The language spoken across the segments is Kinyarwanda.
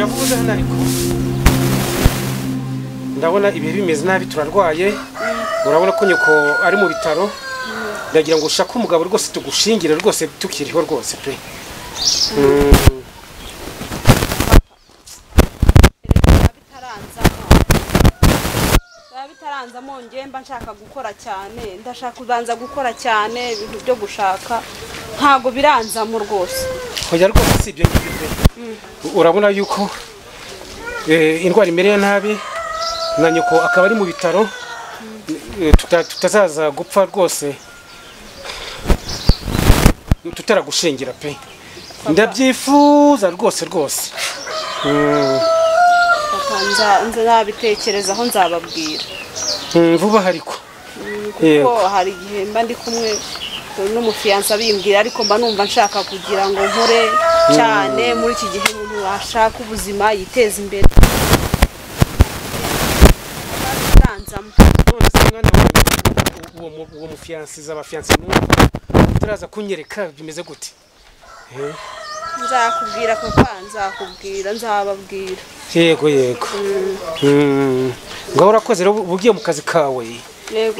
ndavuze hano ariko ndabona ibi bimeze nabi turarwaye urabona ko nyoko ari mu bitaro ndagira ngo ushaka umugabo rwose tugushingire rwose tukiriho rwose pe bitaranzamo ngemba nshaka gukora cyane ndashaka kubanza gukora cyane ibintu byo gushaka ntago biranzamo rwose hoya rwose si ibyo ngibyo urabona yuko indwara imereye nabi na nyoko akaba ari mu bitaro tutazaza gupfa rwose tutaragushingira pe ndabyifuza rwose nza nabitekerezaho nzababwira vuba hariko kuko hari igihe mba ndi kumwe n'umufiyansa bimbwira ariko mba numva nshaka kugira ngo nkore cyane muri iki gihe umuntu ashaka ubuzima yiteza imbere uwo mufiyansi z'abafiyansi turaza kunyereka bimeze gute nzakubwira papa nzababwira yego ngaho urakoze rero ugiye mu kazi kawe yego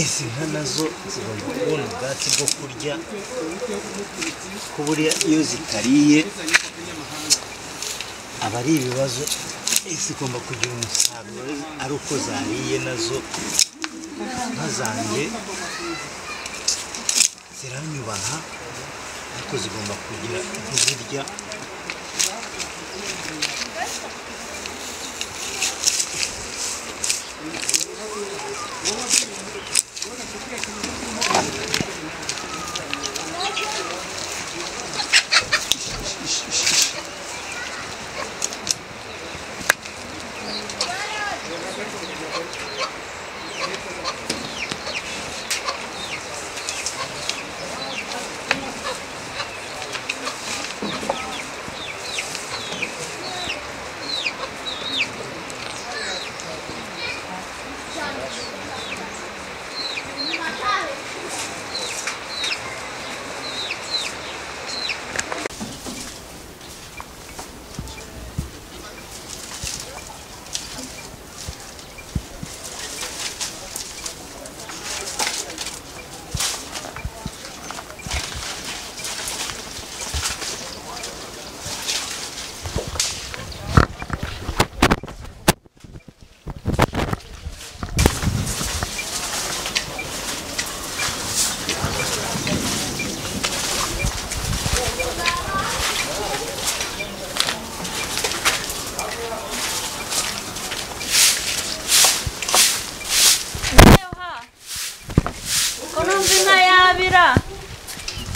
izi nka nazo zigomba kubona ubwatsi bwo kurya ko buriya iyo zitariye aba ari ibibazo zigomba kugira umusaruro ari uko zariye nazo nka zanjye ziranyubaha ariko zigomba kugira kuzirya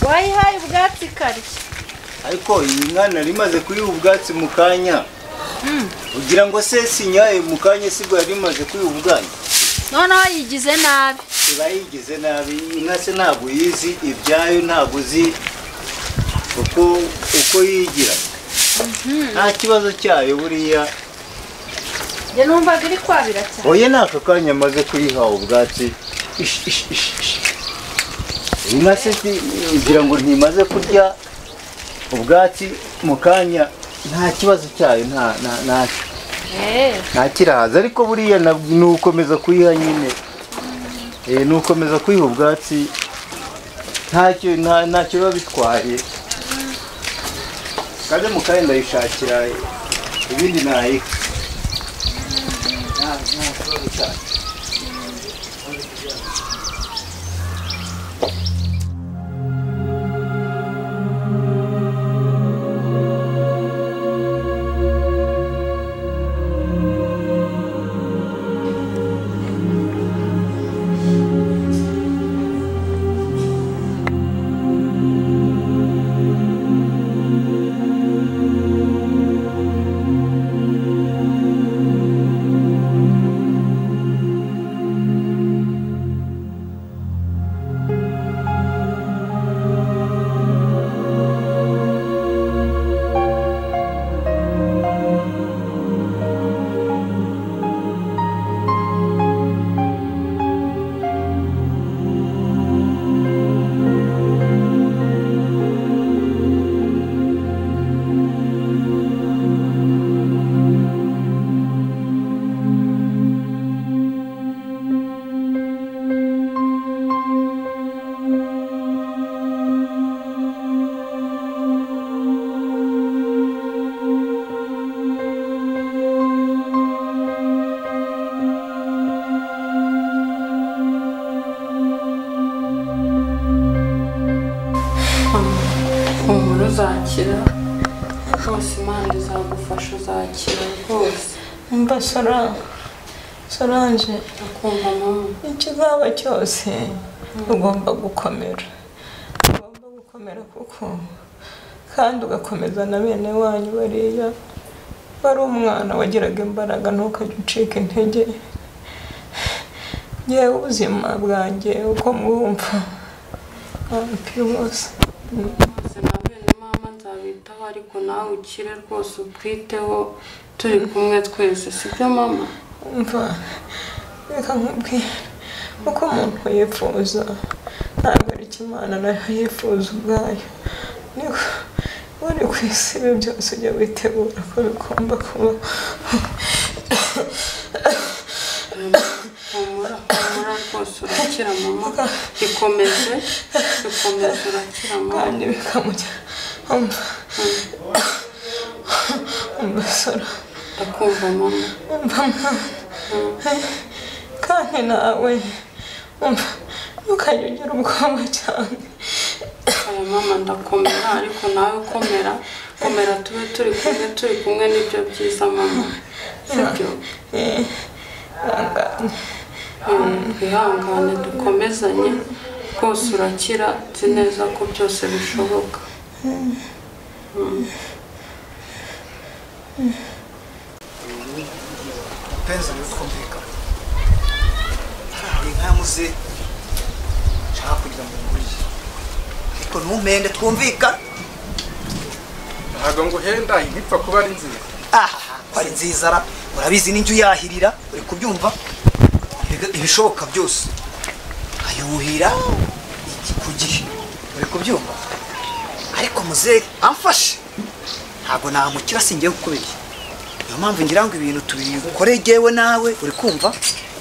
wayihaye ubwatsi kare ariko iyi nka nari imaze kuyiha ubwatsi mu kanya ugira ngo se sinyaye mu kanya sibwo yari imaze kuyiha ubwatsi noneho yigize nabi iba yigize nabi inka se ntabwo yizi ibyayo ntabwo uzi uko yigira nta kibazo cyayo buriya njye numvaga iri kwabira cyane oya ni aka kanya amaze kuyiha ubwatsi inka se ugira ngo ntimaze kurya ubwatsi mu kanya nta kibazo cyayo nta kirahaza ariko buriya ni ukomeza kuyiha nyine ni ukomeza kuyiha ubwatsi ntacyo biba bitwaye kaze mukaye ndayishakira ibindi nayika uzakira rwose Imana izagufasha uzakira rwose mba Solange akumva mama ikizaba cyose ugomba gukomera kuko kandi ugakomeza na bene wanyu bariya bari umwana wagiraga imbaraga ntukajya ucika intege yewe ubuzima bwanjye uko mwumva bose nzabitaho ariko nawe ukire rwose utwiteho turi kumwe twese sibyo mama umva reka nkubwire uko umuntu yifuza ntabwo ari Imana nayo yifuza ubwayo niko uri ku isi ibi byose ujya witegura ko bigomba kuba humura rwose urakira mama ikomeze urakira mama kandi bikamujya umva Sora akumva mama kandi nawe umva ntukajya ugira ubwoba cyane aya mama ndakomera ariko nawe komera tube turi kumwe nibyo byiza mama sibyo ihangane dukomezanye rwose urakira nzi neza ko byose bishoboka penzi bikumvikana hari inka yamuze nshaka kugira ngo nguriye ariko ntumpende twumvikana ntabwo nguhenda ntipfa kuba ari nziza ko ari nziza urabizi n'injyu yahirira uri kubyumva ibishoboka byose ayuhira ku gihe uri kubyumva ariko muzehe amfashe ntabwo namukira singiye kukubeshya niyo mpamvu ngira ngo ibintu tubikore jyewe nawe uri kumva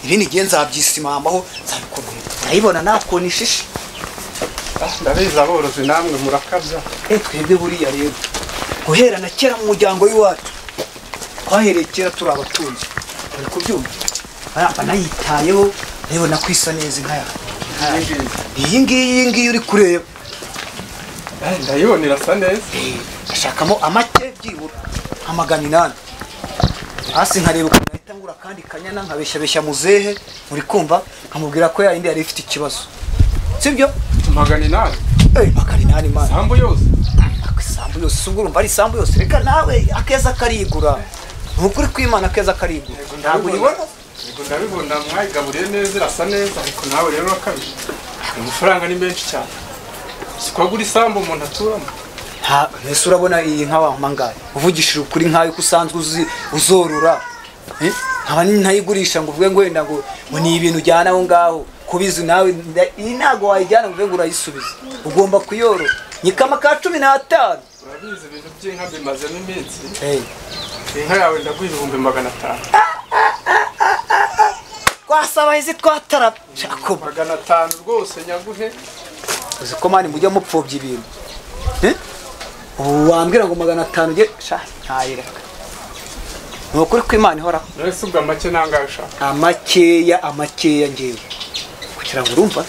ibindi gihe nzabyisimamaho nzabikomera urayibona nawe ukuntu ishishe ndabizi aborozi namwe murakabya twebwe buriya rero guhera na kera mu muryango w'iwacu twahereye kera turi abatunzi uri kubyumva banayitayeho urabona ko isa neza inka yawe iyi ngiyi uri kureba ndayibona irasa neza ndashakamo amake byibura nka 800 hasi nkareba ukuntu nahita ngura kandi kanyana nkabeshyabeshya muzehe muri kumva nkamubwira ko yayindi yari ifite ikibazo sibyo 800 800 man sambu yose ubwo urumva ari sambu yose reka nawe akeza karigura nukuri kw'Imana akeza karigura ntabwo uribona yego ndabibona mwayigaburiye neza irasa neza ariko nawe rero urakabije amafaranga ni menshi cyane sikwagura isambu umuntu aturamo mbese urabona iyi nka wampangare uvugishije ukuri nkayo ko usanzwe uzorora nkaba ntayigurisha ngo uvuge ngo wenda ngo ni ibintu ujyana aho ngaho kubizi nawe iyi ntabwo wayijyana ngo uvuge ngo urayisubiza ugomba kuyorora nyikama ka 15 urabizi ibintu by'inka bimazemo iminsi inka yawe ndaguha 500 twasaba izi twataraba 500 rwose nyaguhe uzi ko mani mujya mupfobya ibintu ubu wambwira ngo 500 uge sha ntayireka ni ukuri ko Imana ihoraho ese ubwo make nangaye ushaka amakeya ngewe kugira ngo urumva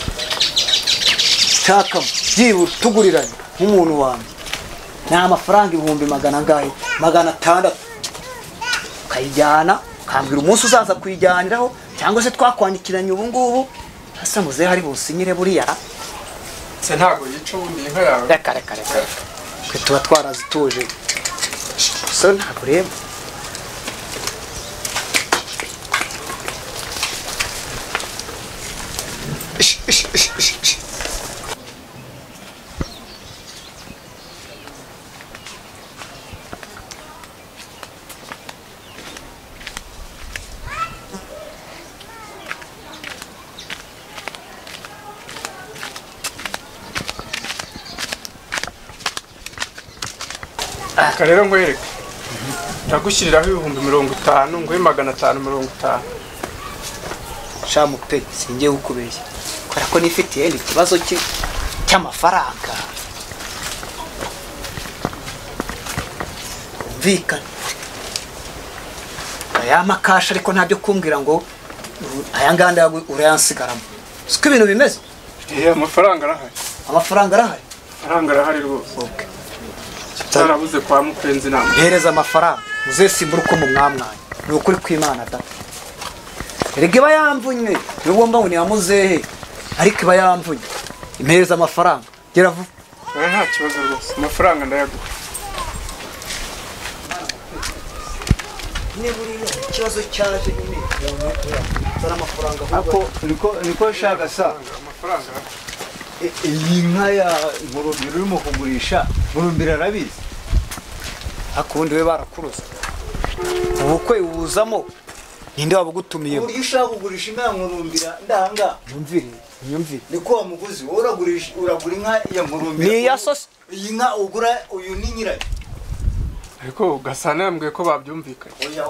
shaka byibura tugurirane nk'umuntu wanjye ni amafaranga 500 ukayijyana ukambwira umunsi uzaza kuyijyaniraho cyangwa se twakwandikiranye ubu ngubu hasa muzehe hari businyire buriya se ntago yica wundi inka yawe reka twe tuba twarazituje so ntabwo reba rero ngwereke ndagushyiriraho 50,000 ngo 550 shamupe singiye gukubeshya kubera ko nifitiye ikibazo cy'amafaranga umvikana aya makasha ariko ntabyo kumbwira ngo aya nganda urayansigaramo siko ibintu bimeze amafaranga arahari rwose tarabuze kwa mupenzi namwe hereza amafaranga uzesimbura uko mu mwamwanya ni ukuri kw'Imana da erega iba yamvunye niyo ngomba ngo niyamuzehe ariko iba yamvunye impereza amafaranga gera vuba nta kibazo rwose amafaranga ndayaguha ikibazo cyaje nyine zana amafaranga ako niko shaka sa amafaranga iyi nka ya Murumbira urimo kugurisha Murumbira arabizi akundi we barakuruza ubukwe ubuzamo ninde wabugutumiyemo uburyo ushaka kugurisha inka ya Murumbira ndanga nyumvire niko wa muguzi uragura inka ya Murumbira ni ya sosi iyi nka ugura uyu ni nyirayo ariko Gasana yambwiye ko babyumvikanye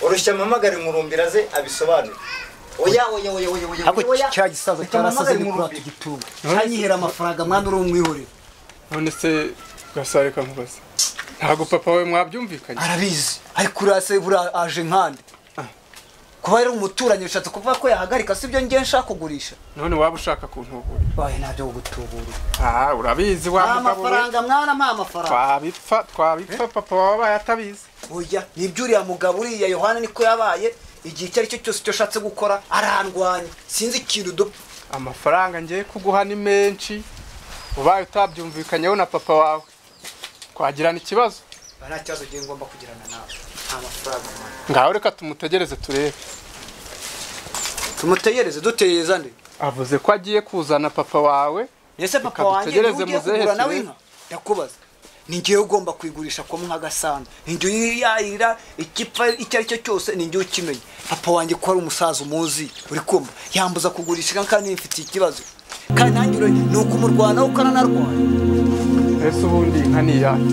oroshya mamagare Murumbira ze abisobanura oya ako cya gisaza cyarasaze ni kuri tugitunga cyanyihera amafaranga mwana uri umwihorera none se Gasareka nkubaza ntago papa we mwabyumvikanye arabizi ariko urase bura aje nkande kuba ari umuturanyi ushatse kuvuga ko yahagarika sibyo ngiye nshaka kugurisha none waba ushaka kuntubura baye nabyo gutubura urabizi wa mugabo amafaranga mwana amafaranga twabipfa papa wabaye atabizi oya nibyo uriya mugabo uriya Yohana niko yabaye igihe icyo aricyo cyose cyo shatse gukora arandwanya sinzi ikintu dupfa amafaranga ngiye kuguha ni menshi ubaye utabyumvikanyeho na papa wawe twagirana ikibazo nta kibazo giye ngomba kugirana nawe nta mafaranga ngaho reka tumutegereze turebe tumutegereze dutegereza nde avuze ko agiye kuzana papa wawe ese papa wanjye ugiye kugura nawe inka yakubaza ningiye ugomba kwigurisha ko nka Gasana ningiye yayira ikipfa icyo ari cyo cyose ningiye ukimenya papa wanjye ko ari umusaza umuzi uri kumva yambuza kugurisha inka kandi mfite ikibazo kandi nanjye nuko umurwana ukananarwaye ese ubundi inka ni yawe